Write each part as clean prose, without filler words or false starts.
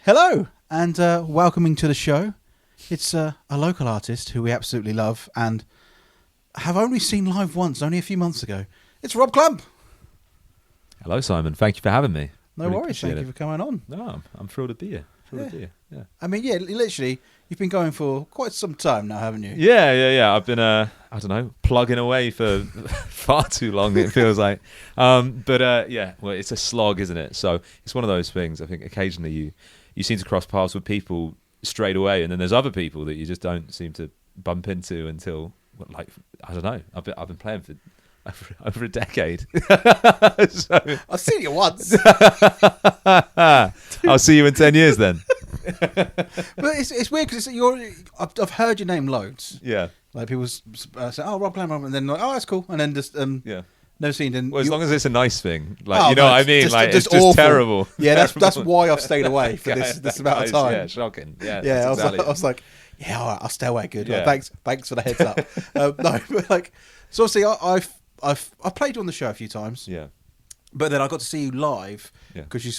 Hello, and welcoming to the show. It's a local artist who we absolutely love and have only seen live once, only a few months ago. It's Rob Clamp. Hello, Simon. Thank you for having me. No worries. Thank you for coming on. No, I'm thrilled to be here. Yeah. I mean, literally, you've been going for quite some time now, haven't you? Yeah. I've been, plugging away for far too long, it feels like. Well, it's a slog, isn't it? So it's one of those things. I think occasionally you seem to cross paths with people straight away, and then there's other people that you just don't seem to bump into until, like, I don't know. I've been playing for over a decade. So, I've seen you once. I'll see you in 10 years then. But it's weird because I've heard your name loads. Yeah. Like people say, "Oh, Rob Clamp," and then like, "Oh, that's cool," and then just never seen. And well, as long as it's a nice thing, like what I mean, just, like just it's just awful. terrible. Yeah, that's why I've stayed away for this amount of time. Yeah, shocking. Yeah, I exactly. was like, yeah, all right, I'll stay away. Good. Yeah. Like, thanks for the heads up. No, but like, so obviously I've played you on the show a few times. Yeah. But then I got to see you live because you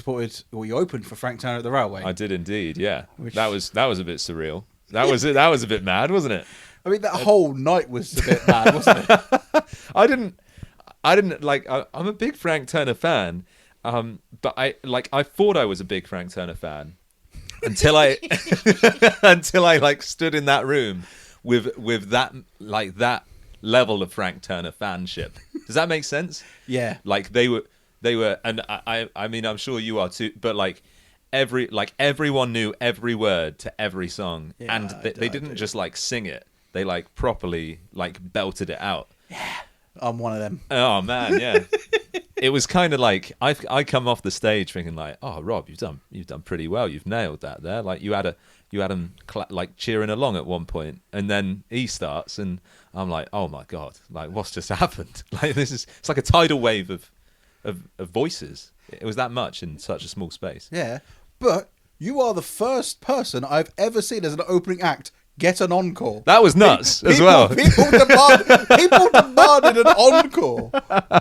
you opened for Frank Turner at the Railway. I did indeed. Yeah, that was a bit surreal. That was a bit mad, wasn't it? I mean, that whole night was a bit mad, wasn't it? I didn't like. I'm a big Frank Turner fan, but I thought I was a big Frank Turner fan until I like stood in that room with that level of Frank Turner fanship. Does that make sense? Yeah. Like they were, and I mean, I'm sure you are too. But everyone knew every word to every song, and they didn't just like sing it. They like properly like belted it out. Yeah, I'm one of them. Oh man, yeah. It was kind of like I come off the stage thinking like, oh Rob, you've done pretty well. You've nailed that there. Like you had him like cheering along at one point, and then he starts, and I'm like, oh my god, like what's just happened? Like it's like a tidal wave of voices. It was that much in such a small space. Yeah, but you are the first person I've ever seen as an opening act get an encore. That was nuts as well. People demanded an encore.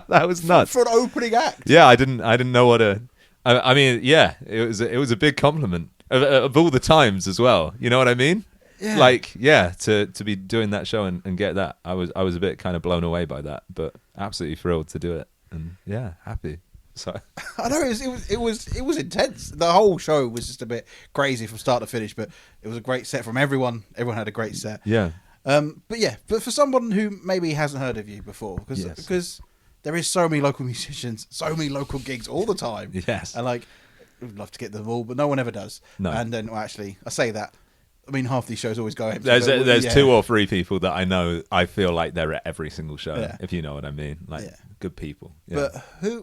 That was nuts for an opening act. Yeah, I didn't know what to. I mean, yeah, it was a big compliment of all the times as well. You know what I mean? Yeah. Like, yeah, to be doing that show and get that, I was a bit kind of blown away by that, but absolutely thrilled to do it, and yeah, happy. So I know it was intense. The whole show was just a bit crazy from start to finish, but it was a great set from everyone. Everyone had a great set. Yeah. But for someone who maybe hasn't heard of you before, because there is so many local musicians, so many local gigs all the time. Yes. And like, we'd love to get them all, but no one ever does. No. And then, well, actually, I say that. I mean, half these shows always go empty. There's 2 or 3 people that I know. I feel like they're at every single show, if you know what I mean. Like good people. Yeah.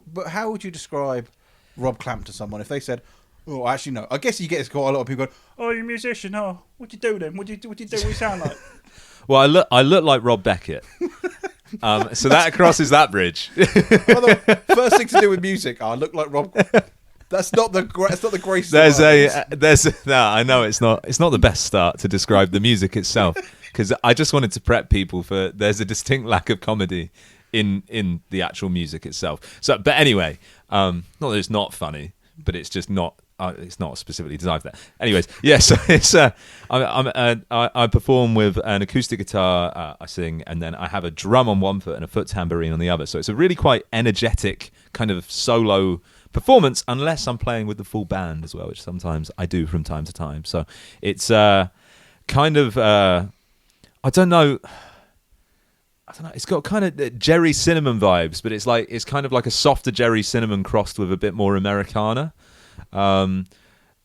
But how would you describe Rob Clamp to someone if they said, "Oh, actually no"? I guess you get quite a lot of people going, "Oh, you're a musician. Oh, what do you do then? What do you do? What do you sound like?" Well, I look like Rob Beckett. So that crosses that bridge. Well, the first thing to do with music, I look like Rob. That's not the grace. I know it's not the best start to describe the music itself, because I just wanted to prep people for there's a distinct lack of comedy in the actual music itself. So, but anyway, not that it's not funny, but it's just not. It's not specifically designed for that. Anyways, yeah. So it's I perform with an acoustic guitar, I sing, and then I have a drum on one foot and a foot tambourine on the other. So it's a really quite energetic kind of solo performance, unless I'm playing with the full band as well, which sometimes I do from time to time. So it's kind of I don't know. It's got kind of Jerry Cinnamon vibes, but it's kind of like a softer Jerry Cinnamon crossed with a bit more Americana, and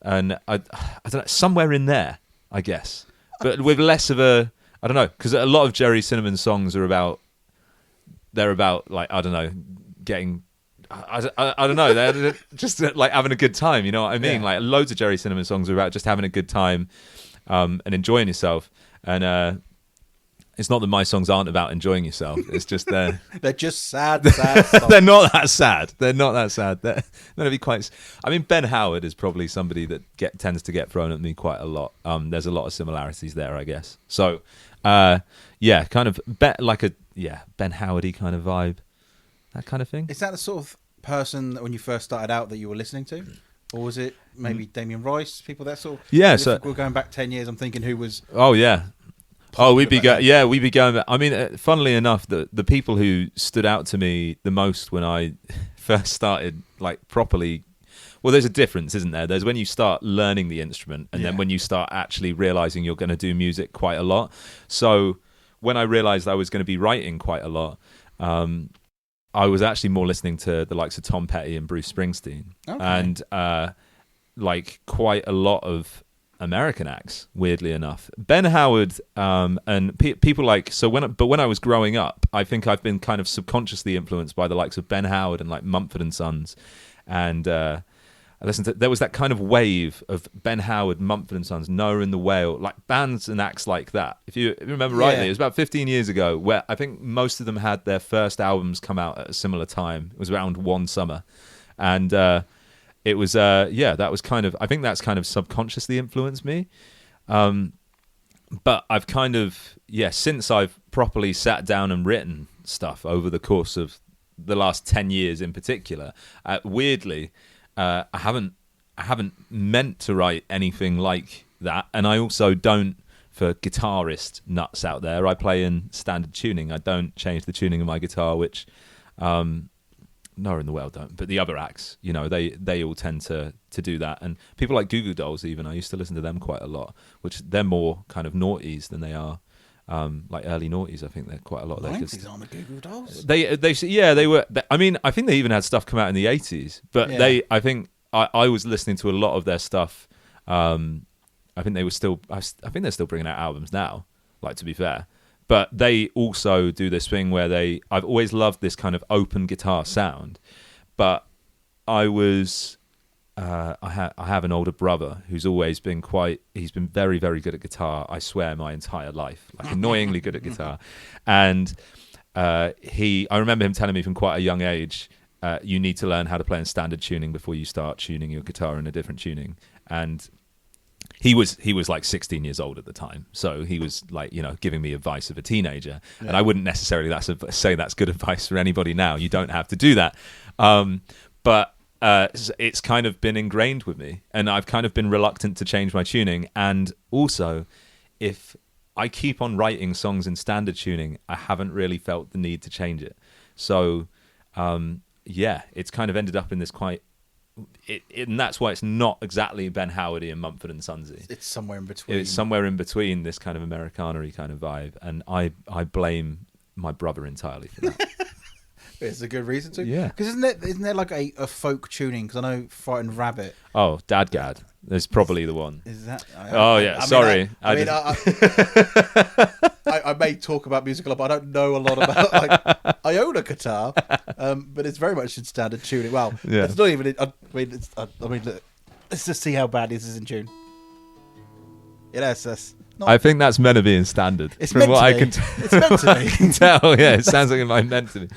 I don't know, somewhere in there, I guess, but with less of a, I don't know, because a lot of Jerry Cinnamon songs are about like, I don't know, getting. I don't know. They're just like having a good time. You know what I mean? Yeah. Like loads of Jerry Cinnamon songs are about just having a good time and enjoying yourself. And it's not that my songs aren't about enjoying yourself. It's just they're just sad songs. They're not that sad. They're not that sad. They're going to be quite. I mean, Ben Howard is probably somebody that tends to get thrown at me quite a lot. There's a lot of similarities there, I guess. So, yeah, kind of Ben Howard-y kind of vibe. That kind of thing. Is that the sort of person that when you first started out that you were listening to? Or was it maybe Damien Rice, people that sort of... Yeah, if so we're going back 10 years, I'm thinking who was... oh yeah. popular We'd be back then. we'd be going. I mean, funnily enough, the people who stood out to me the most when I first started, like properly, well, there's a difference, isn't there? There's when you start learning the instrument, and then when you start actually realizing you're going to do music quite a lot. So when I realized I was going to be writing quite a lot, I was actually more listening to the likes of Tom Petty and Bruce Springsteen, and like quite a lot of American acts, weirdly enough. Ben Howard, and people like, so when I was growing up, I think I've been kind of subconsciously influenced by the likes of Ben Howard and like Mumford and Sons, and I listened to, there was that kind of wave of Ben Howard, Mumford and Sons, Noah and the Whale, like bands and acts like that. If you remember rightly, it was about 15 years ago, where I think most of them had their first albums come out at a similar time. It was around one summer, and it was that was kind of, I think that's kind of subconsciously influenced me. But I've kind of, since I've properly sat down and written stuff over the course of the last 10 years in particular, weirdly, I haven't meant to write anything like that. And I also don't, for guitarist nuts out there, I play in standard tuning. I don't change the tuning of my guitar, which Noah and the Whale don't, but the other acts, you know, they all tend to do that. And people like Goo Goo Dolls, even, I used to listen to them quite a lot, which they're more kind of noughties than they are like early noughties. I think they're quite a lot. They're just on the Goo Goo Dolls. They were. I mean, I think they even had stuff come out in the 80s, but I think I was listening to a lot of their stuff. I think they were still. I think they're still bringing out albums now. Like, to be fair. But they also do this thing where I've always loved this kind of open guitar sound, but I have an older brother who's always been he's been very, very good at guitar, I swear, my entire life, like annoyingly good at guitar. And I remember him telling me from quite a young age, you need to learn how to play in standard tuning before you start tuning your guitar in a different tuning. And he was like 16 years old at the time, so he was like, you know, giving me advice of a teenager, and I wouldn't necessarily say that's good advice for anybody now. You don't have to do that, but it's kind of been ingrained with me, and I've kind of been reluctant to change my tuning. And also, if I keep on writing songs in standard tuning, I haven't really felt the need to change it. So it's kind of ended up in this quite. And that's why it's not exactly Ben Howardy and Mumford and Sonsy. It's somewhere in between. It's somewhere in between, this kind of Americana-y kind of vibe, and I blame my brother entirely for that. It's a good reason to. Yeah. Because isn't there like a folk tuning? Because I know Frightened Rabbit. Oh, Dadgad. There's probably the one. Is that? Sorry. I may talk about music a lot, but I don't know a lot about. Like, I own a guitar, but it's very much in standard tuning. Well, it's not even. Look, let's just see how bad this is in tune. That's not. I think that's meant to be in standard. It's from meant what to I be. can It's meant to be. can tell. Yeah, it sounds like it might meant to be.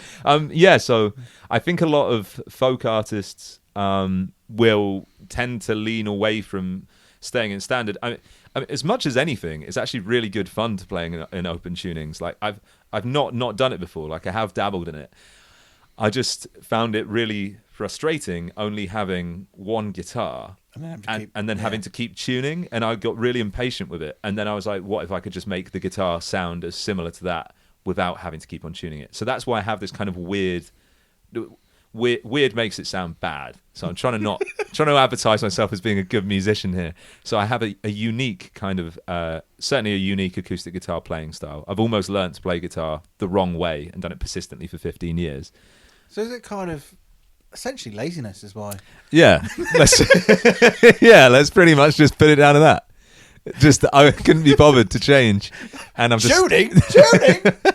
So I think a lot of folk artists will tend to lean away from staying in standard. I mean, as much as anything, it's actually really good fun to playing in open tunings. Like I've not done it before. Like, I have dabbled in it. I just found it really frustrating only having one guitar and then having to keep tuning, and I got really impatient with it. And then I was like, what if I could just make the guitar sound as similar to that without having to keep on tuning it? So that's why I have this kind of weird makes it sound bad. So I'm trying to advertise myself as being a good musician here. So I have a unique kind of, certainly a unique acoustic guitar playing style. I've almost learnt to play guitar the wrong way and done it persistently for 15 years. So is it kind of essentially laziness is why? Yeah. Let's pretty much just put it down to that. Just I couldn't be bothered to change, and I'm just tuning.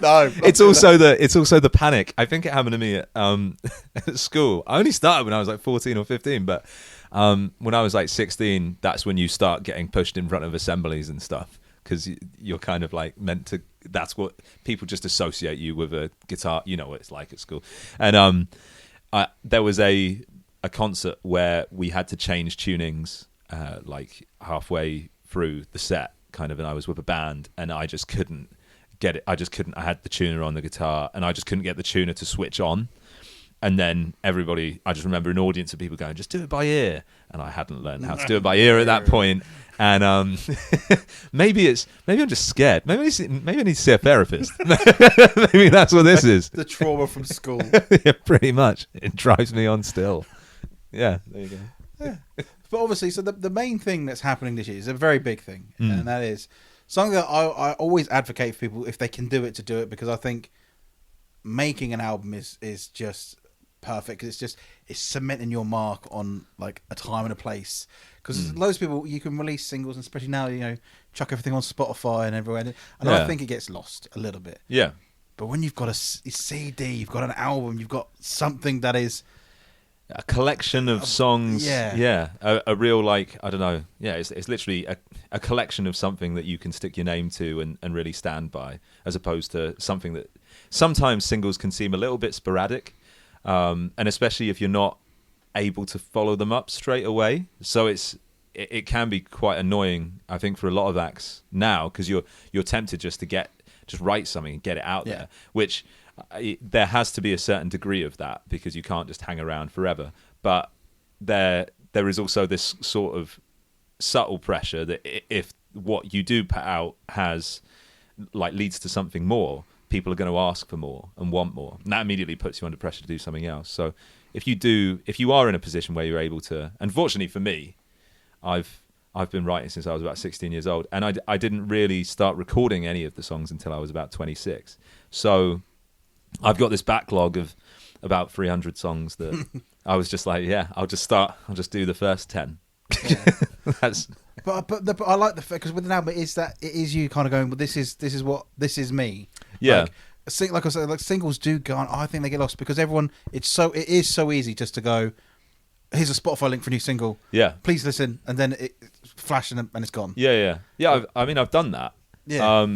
No, it's also the panic. I think it happened to me at school. I only started when I was like 14 or 15, but when I was like 16, that's when you start getting pushed in front of assemblies and stuff, because you're kind of like meant to. That's what people just associate you with a guitar. You know what it's like at school. And there was a concert where we had to change tunings like halfway through the set, kind of, and I was with a band, and I just couldn't get it. I had the tuner on the guitar, and I just couldn't get the tuner to switch on. And then I just remember an audience of people going, just do it by ear. And I hadn't learned how to do it by ear at that point. And maybe I'm just scared. Maybe I need to see a therapist. Maybe that's what this is. The trauma from school. Yeah, pretty much. It drives me on still. Yeah, there you go. Yeah. But obviously, so the main thing that's happening this year is a very big thing. And that is something that I always advocate for people, if they can do it, to do it, because I think making an album is just perfect, because it's cementing your mark on like a time and a place, because loads of people, you can release singles, and especially now, chuck everything on Spotify and everywhere, and I think it gets lost a little bit. Yeah, but when you've got a CD, you've got an album, you've got something that is a collection of songs. A real, like, I don't know, it's literally a collection of something that you can stick your name to and really stand by, as opposed to something that sometimes singles can seem a little bit sporadic. And especially if you're not able to follow them up straight away, so it can be quite annoying, I think, for a lot of acts now, because you're tempted just write something and get it out there, which there has to be a certain degree of that, because you can't just hang around forever. But there is also this sort of subtle pressure that if what you do put out leads to something more, people are going to ask for more and want more, and that immediately puts you under pressure to do something else. So if you are in a position where you're able to, unfortunately for me, I've been writing since I was about 16 years old, and I didn't really start recording any of the songs until I was about 26. So I've got this backlog of about 300 songs that I was just like, I'll just do the first 10. Yeah. But I like the fact, because with an album, it is you kind of going, well, this is me. Yeah. Like I said, like singles do go on. I think they get lost because everyone. It is so easy just to go, here's a Spotify link for a new single. Yeah. Please listen, and then it flash and it's gone. Yeah. I've done that. Yeah.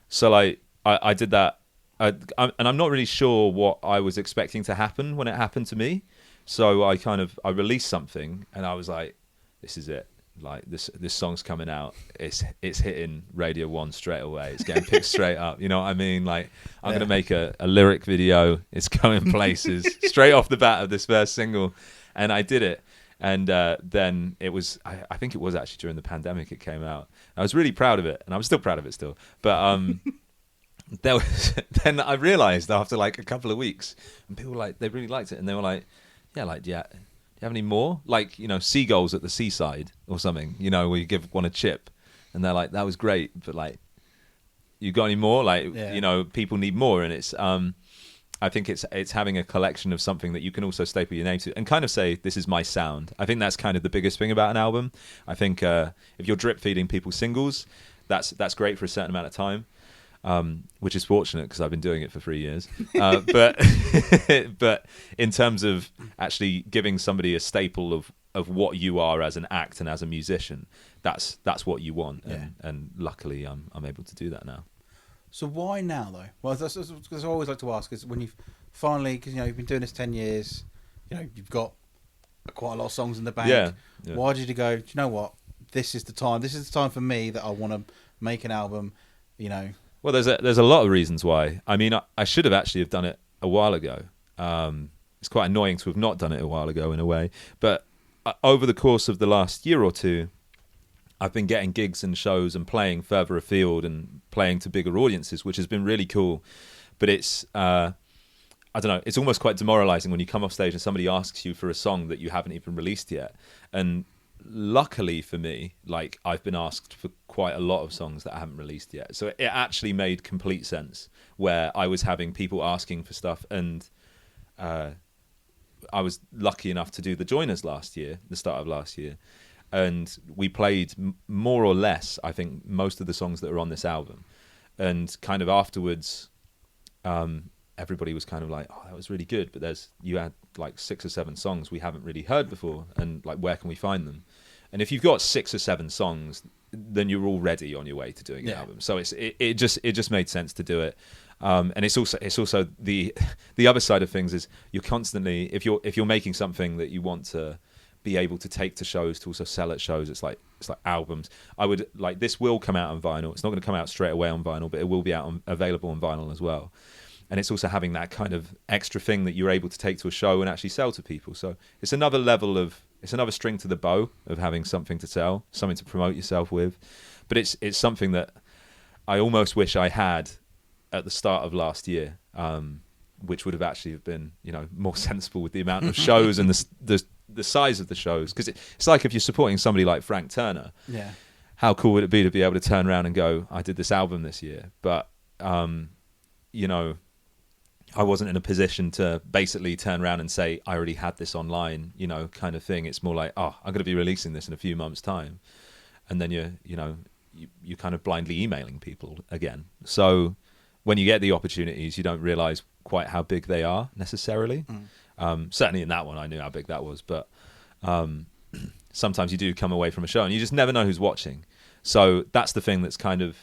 So like I did that, and I'm not really sure what I was expecting to happen when it happened to me. So I released something, and I was like, this is it. Like this song's coming out. It's hitting Radio 1 straight away. It's getting picked straight up. You know what I mean? Like I'm gonna make a lyric video. It's going places straight off the bat of this first single, and I did it. And then it was. I think it was actually during the pandemic it came out. I was really proud of it, and I'm still proud of it still. But then I realised after like a couple of weeks, and people were like, they really liked it, and they were like, do you have any more? Like, seagulls at the seaside or something, where you give one a chip, and they're like, that was great, but like, you got any more? Like, people need more. And it's, I think it's having a collection of something that you can also staple your name to and kind of say, this is my sound. I think that's kind of the biggest thing about an album. I think if you're drip feeding people singles, that's great for a certain amount of time. Which is fortunate because I've been doing it for 3 years. But in terms of actually giving somebody a staple of what you are as an act and as a musician, that's what you want. And luckily I'm able to do that now. So why now though? Well, that's I always like to ask, is when you've finally, because you've been doing this 10 years, you've got quite a lot of songs in the bank. Yeah. Why did you go, do you know what? This is the time for me that I want to make an album, Well, there's a lot of reasons why. I mean, I should have actually have done it a while ago. It's quite annoying to have not done it a while ago in a way. But over the course of the last year or two, I've been getting gigs and shows and playing further afield and playing to bigger audiences, which has been really cool. But it's, I don't know, it's almost quite demoralizing when you come off stage and somebody asks you for a song that you haven't even released yet. And luckily for me, like I've been asked for quite a lot of songs that I haven't released yet, so it actually made complete sense where I was having people asking for stuff. And I was lucky enough to do the Joiners the start of last year, and we played more or less, I think, most of the songs that are on this album. And kind of afterwards, everybody was kind of like, oh, that was really good, but you had like 6 or 7 songs we haven't really heard before, and like, where can we find them? And if you've got 6 or 7 songs, then you're already on your way to doing an album. So it just made sense to do it. And it's also the other side of things is you're constantly, if you're making something that you want to be able to take to shows, to also sell at shows, it's like albums. I would like, this will come out on vinyl. It's not going to come out straight away on vinyl, but it will be available on vinyl as well. and it's also having that kind of extra thing that you're able to take to a show and actually sell to people. So it's another string to the bow of having something to sell, something to promote yourself with. But it's something that I almost wish I had at the start of last year, which would have actually been, more sensible with the amount of shows and the size of the shows. Because it's like if you're supporting somebody like Frank Turner, how cool would it be to be able to turn around and go, I did this album this year, but I wasn't in a position to basically turn around and say I already had this online, kind of thing. It's more like, I'm going to be releasing this in a few months' time, and then you're kind of blindly emailing people again. So when you get the opportunities, you don't realize quite how big they are necessarily. Certainly in that one, I knew how big that was, but sometimes you do come away from a show and you just never know who's watching. So that's the thing that's kind of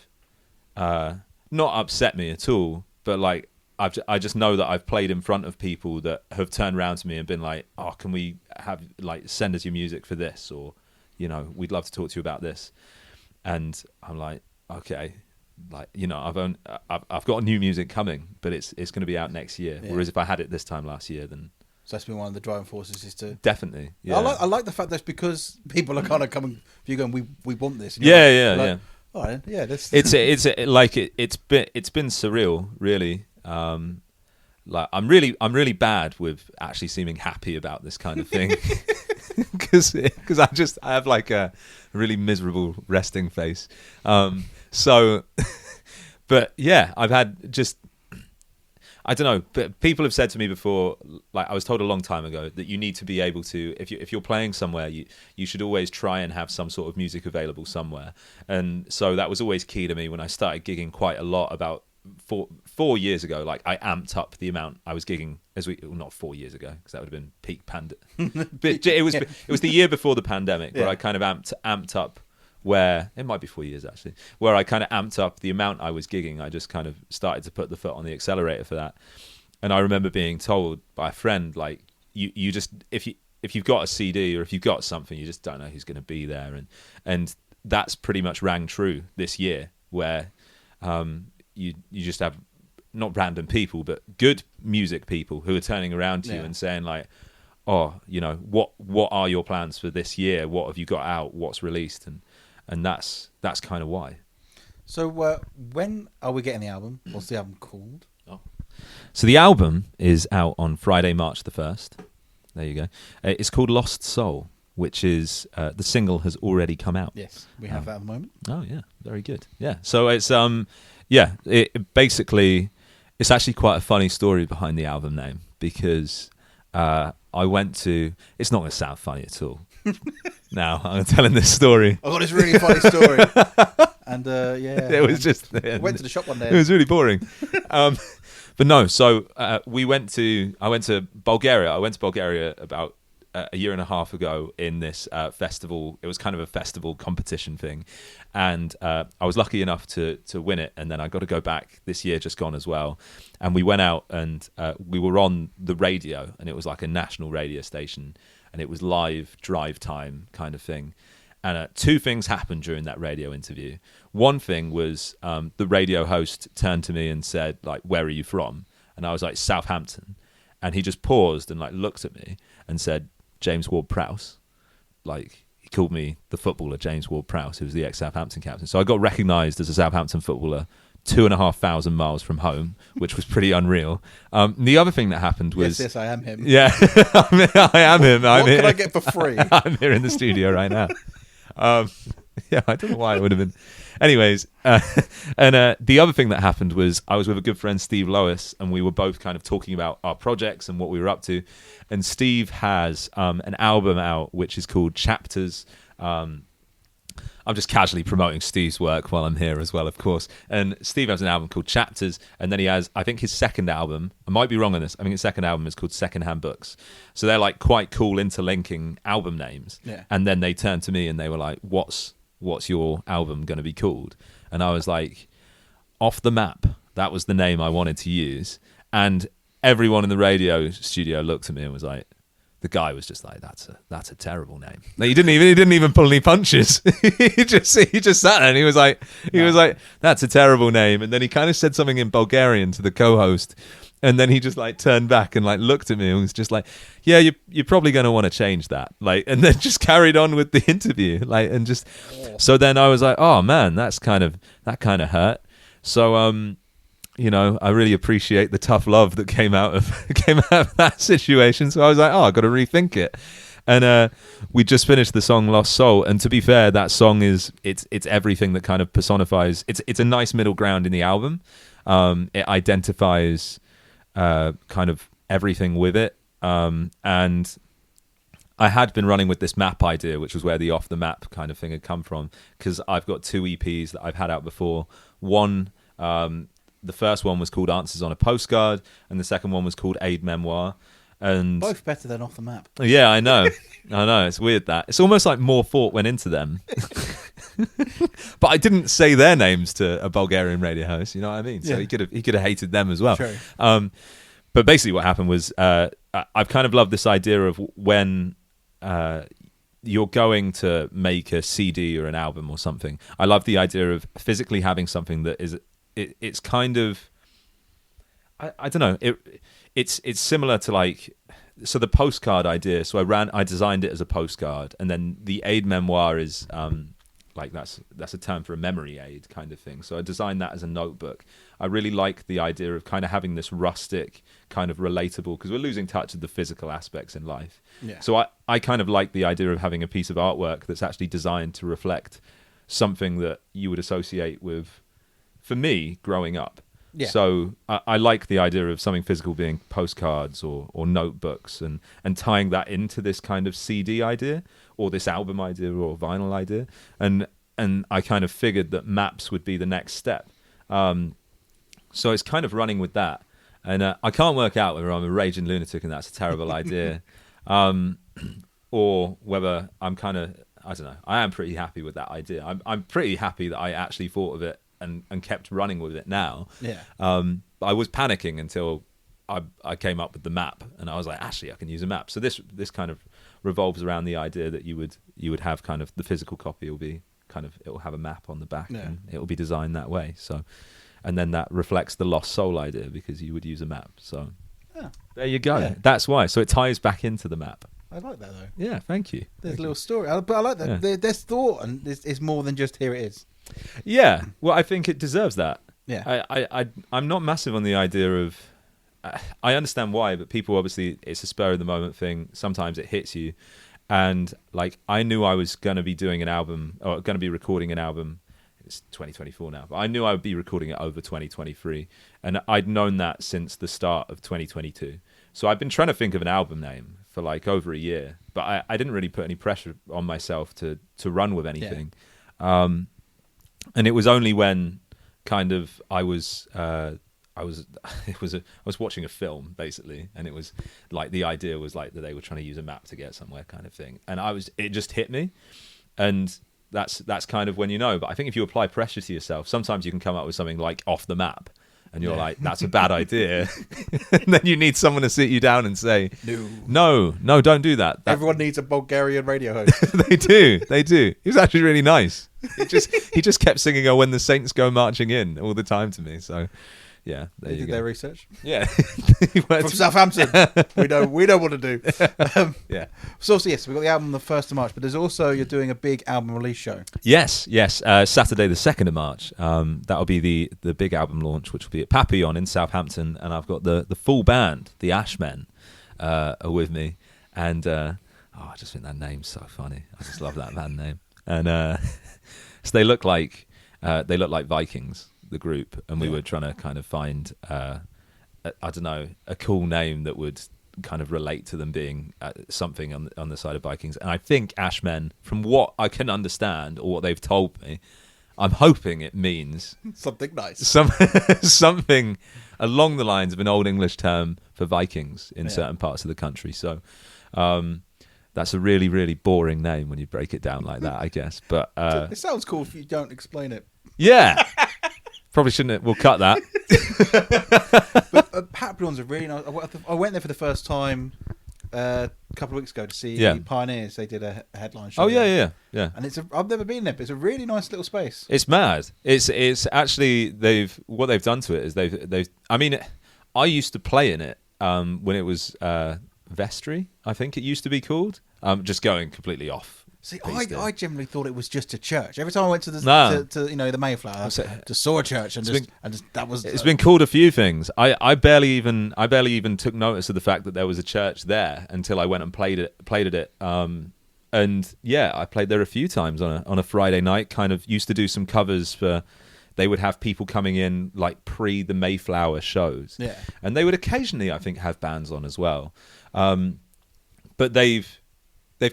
not upset me at all, but like I just know that I've played in front of people that have turned around to me and been like, can we have send us your music for this, or we'd love to talk to you about this. And I'm like, okay, I've got new music coming, but it's going to be out next year. Whereas if I had it this time last year, then so that's been one of the driving forces, is to definitely. Yeah, I like the fact that's because people are kind of coming. You're going, we want this. Yeah. All right, yeah. It's been surreal, really. Like I'm really bad with actually seeming happy about this kind of thing, because I have like a really miserable resting face. So, but yeah, I've had just, I don't know, but people have said to me before, like I was told a long time ago, that you need to be able to, if you're playing somewhere, you should always try and have some sort of music available somewhere. And so that was always key to me when I started gigging quite a lot about 4 years ago. Like I amped up the amount I was gigging not 4 years ago, because that would have been peak but it was the year before the pandemic where I kind of amped up, where it might be 4 years actually, where I kind of amped up the amount I was gigging. I just kind of started to put the foot on the accelerator for that. And I remember being told by a friend, like, you just, if you've got a CD or if you've got something, you just don't know who's going to be there. And that's pretty much rang true this year, where you just have not random people, but good music people who are turning around to you and saying like, what are your plans for this year? What have you got out? What's released? And that's kind of why. So when are we getting the album? What's the album called? So the album is out on Friday, March the 1st. There you go. It's called Lost Soul, which is the single has already come out. Yes, we have that at the moment. Oh yeah, very good. Yeah, so it's it basically, it's actually quite a funny story behind the album name, because I went to, it's not going to sound funny at all. Now I'm telling this story. I've got this really funny story, and it was just went to the shop one day. It was really boring. But no, so I went to Bulgaria. I went to Bulgaria about a year and a half ago in this festival. It was kind of a festival competition thing, and I was lucky enough to win it. And then I got to go back this year, just gone as well. And we went out and we were on the radio, and it was like a national radio station, and it was live drive time kind of thing. And two things happened during that radio interview. One thing was the radio host turned to me and said, like, "Where are you from?" And I was like, "Southampton." And he just paused and like looked at me and said, "James Ward-Prowse." Like, he called me the footballer James Ward-Prowse, who was the ex-Southampton captain. So I got recognised as a Southampton footballer 2,500 miles from home, which was pretty unreal. The other thing that happened was... Yes, I am him. Yeah, I am him. What can I get for free? I'm here in the studio right now. Yeah, I don't know why it would have been. Anyways, and the other thing that happened was I was with a good friend, Steve Lois, and we were both kind of talking about our projects and what we were up to. And Steve has an album out which is called Chapters. I'm just casually promoting Steve's work while I'm here as well, of course. And Steve has an album called Chapters, and then he has, I think his second album, I might be wrong on this, I think his second album is called Secondhand Books. So they're like quite cool interlinking album names. Yeah. And then they turned to me and they were like, what's your album going to be called? And I was like, Off the Map. That was the name I wanted to use. And everyone in the radio studio looked at me and was like, the guy was just like, that's a terrible name. Like, he didn't even pull any punches. he just sat there and he was like, that's a terrible name. And then he kind of said something in Bulgarian to the co-host, And then he just like turned back and like looked at me and was just like, yeah, you're probably going to want to change that. Like, and then just carried on with the interview. Like, and just, so then I was like, oh man, that kind of hurt. So, you know, I really appreciate the tough love that came out of that situation. So I was like, oh, I got to rethink it. And we just finished the song "Lost Soul," and to be fair, that song it's everything that kind of personifies. It's a nice middle ground in the album. It identifies kind of everything with it. And I had been running with this map idea, which was where the off the map kind of thing had come from, because I've got 2 EPs that I've had out before. One, the first one was called Answers on a Postcard, and the second one was called Aid Memoir. And both better than Off the Map. Yeah, I know. It's weird that it's almost like more thought went into them. But I didn't say their names to a Bulgarian radio host. You know what I mean? So he could have hated them as well. True. But basically, what happened was I've kind of loved this idea of when you're going to make a CD or an album or something. I love the idea of physically having something that is it's kind of I don't know. It's similar to like, so the postcard idea. So I designed it as a postcard, and then the aid memoir is like that's a term for a memory aid kind of thing. So I designed that as a notebook. I really like the idea of kind of having this rustic, kind of relatable, because we're losing touch of the physical aspects in life. Yeah. So I kind of like the idea of having a piece of artwork that's actually designed to reflect something that you would associate with, for me, growing up. Yeah. So I like the idea of something physical being postcards or notebooks, and tying that into this kind of CD idea or this album idea or vinyl idea. And I kind of figured that maps would be the next step. So it's kind of running with that. And I can't work out whether I'm a raging lunatic and that's a terrible idea, or whether I'm kind of, I don't know. I am pretty happy with that idea. I'm pretty happy that I actually thought of it and kept running with it now. Yeah. But I was panicking until I came up with the map, and I was like, actually, I can use a map. So this kind of revolves around the idea that you would have kind of the physical copy will be kind of, it will have a map on the back, and it will be designed that way. So, and then that reflects the lost soul idea, because you would use a map. So there you go. Yeah. That's why. So it ties back into the map. I like that though. Yeah, thank you. There's a little story, but I like that. Yeah. There's thought, and it's more than just here it is. Yeah, well, I think it deserves that. Yeah, I'm not massive on the idea of. I understand why, but people obviously, it's a spur of the moment thing. Sometimes it hits you, and like I knew I was going to be doing an album, or going to be recording an album. It's 2024 now, but I knew I would be recording it over 2023, and I'd known that since the start of 2022. So I've been trying to think of an album name for like over a year, but I didn't really put any pressure on myself to run with anything. Yeah. And it was only when kind of I was watching a film basically, and it was like the idea was like that they were trying to use a map to get somewhere kind of thing, and it just hit me, and that's kind of when you know. But I think if you apply pressure to yourself, sometimes you can come up with something like Off the Map, and you're like, that's a bad idea. And then you need someone to sit you down and say, no, don't do that. Everyone needs a Bulgarian radio host. They do. He was actually really nice. He just kept singing, "Oh, when the Saints go marching in" all the time to me. So yeah, there you go. Did their research. Yeah. From Southampton. we know what to do. Yeah. So yes, we've got the album the 1st of March, but there's also, you're doing a big album release show. Yes. Saturday the 2nd of March. That'll be the big album launch, which will be at Papillon in Southampton, and I've got the full band, the Ash Men, are with me, and I just think that name's so funny. I just love that band name, and so they look like Vikings, the group, and we were trying to kind of find I don't know, a cool name that would kind of relate to them being something on the side of Vikings. And I think Ash Men, from what I can understand or what they've told me, I'm hoping it means something nice, something along the lines of an old English term for Vikings in certain parts of the country. So that's a really, really boring name when you break it down like that, I guess. But it sounds cool if you don't explain it. Yeah. Probably shouldn't. We'll cut that. But Papillon's a really nice. I went there for the first time a couple of weeks ago to see Pioneers. They did a headline show. Oh yeah. And I've never been there, but it's a really nice little space. It's mad. It's actually what they've done to it is they've. I mean, I used to play in it when it was Vestry, I think it used to be called. Just going completely off. See, I generally thought it was just a church. Every time I went to the the Mayflower, just saw a church and that was. It's been called a few things. I barely even took notice of the fact that there was a church there until I went and played at it. And yeah, I played there a few times on a Friday night. Kind of used to do some covers for. They would have people coming in like pre the Mayflower shows. Yeah, and they would occasionally, I think, have bands on as well. But they've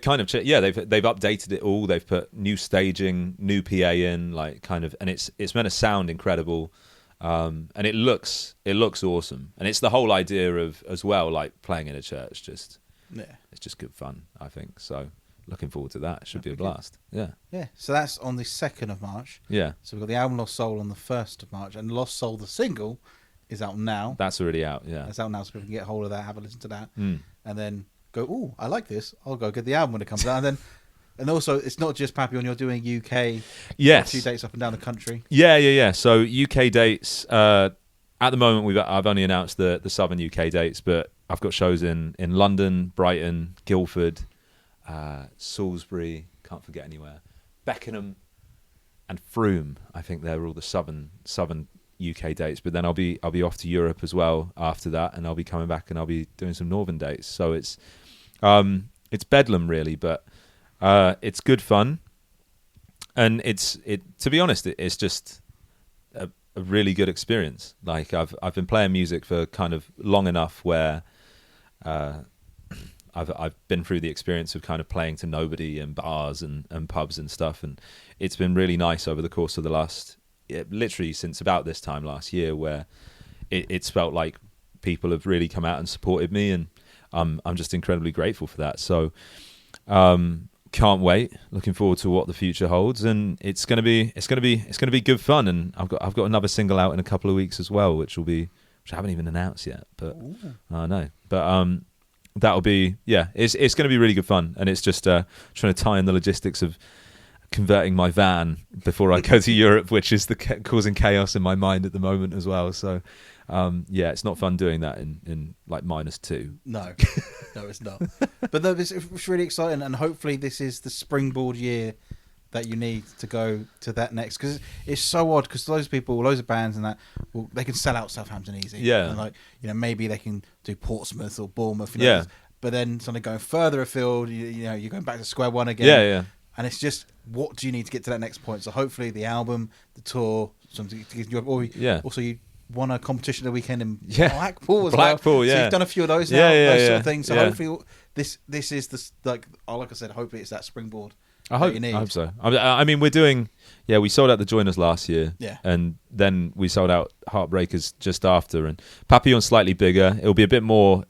kind of they've updated it all. They've put new staging, new PA in, like kind of, and it's meant to sound incredible, and it looks awesome. And it's the whole idea of as well, like playing in a church. It's just good fun, I think. So looking forward to that. It should be a blast. Yeah. So that's on the 2nd of March. Yeah. So we've got the album Lost Soul on the 1st of March, and Lost Soul the single is out now. That's already out. Yeah. It's out now, so people can get hold of that, have a listen to that, and then go, oh, I like this. I'll go get the album when it comes out. And also, it's not just Papillon. You're doing UK. Yes. A few dates up and down the country. Yeah. So UK dates. At the moment, I've only announced the southern UK dates, but I've got shows in London, Brighton, Guildford, Salisbury. Can't forget anywhere. Beckenham and Frome. I think they're all the southern UK dates, but then I'll be off to Europe as well after that, and I'll be coming back and I'll be doing some northern dates. So it's bedlam really, but it's good fun, and to be honest, it's just a really good experience. Like I've been playing music for kind of long enough where I've been through the experience of kind of playing to nobody in bars and pubs and stuff, and it's been really nice over the course of the last literally since about this time last year, where it's felt like people have really come out and supported me, and I'm just incredibly grateful for that. So can't wait. Looking forward to what the future holds, and it's gonna be good fun. And I've got another single out in a couple of weeks as well, which I haven't even announced yet, but I know. But that'll be it's gonna be really good fun, and it's just trying to tie in the logistics of converting my van before I go to Europe, which is causing chaos in my mind at the moment as well. So it's not fun doing that in like -2. No, it's not. But it's really exciting, and hopefully this is the springboard year that you need to go to that next, because it's so odd, because loads of bands and that, well, they can sell out Southampton easy. Yeah. And like, maybe they can do Portsmouth or Bournemouth. Yeah. But then suddenly going further afield, you're going back to square one again. Yeah. And it's just, what do you need to get to that next point? So hopefully the album, the tour, something to give you. Also, you won a competition the weekend in Blackpool as well. Blackpool, yeah. So you've done a few of those now, those sort of things. So hopefully this is the, like I said, hopefully it's that springboard. I hope so. I mean, we're doing. Yeah, we sold out the Joiners last year. Yeah. And then we sold out Heartbreakers just after, and Papillon's slightly bigger. It'll be a bit more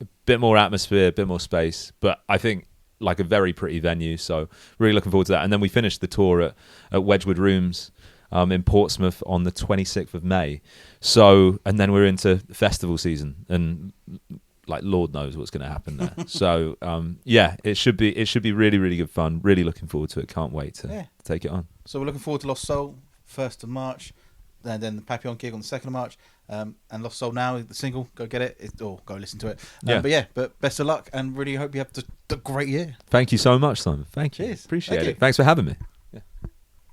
atmosphere, a bit more space, but I think like a very pretty venue. So really looking forward to that. And then we finished the tour at Wedgwood Rooms in Portsmouth on the 26th of May. So, and then we're into festival season, and like Lord knows what's going to happen there. So it should be really, really good fun. Really looking forward to it. Can't wait to take it on. So we're looking forward to Lost Soul 1st of March, and then the Papillon gig on the 2nd of March, and Lost Soul now, the single, go get it, or go listen to it. But best of luck, and really hope you have the great year. Thank you so much, Simon. Thank you. Cheers. Appreciate it. Thanks for having me.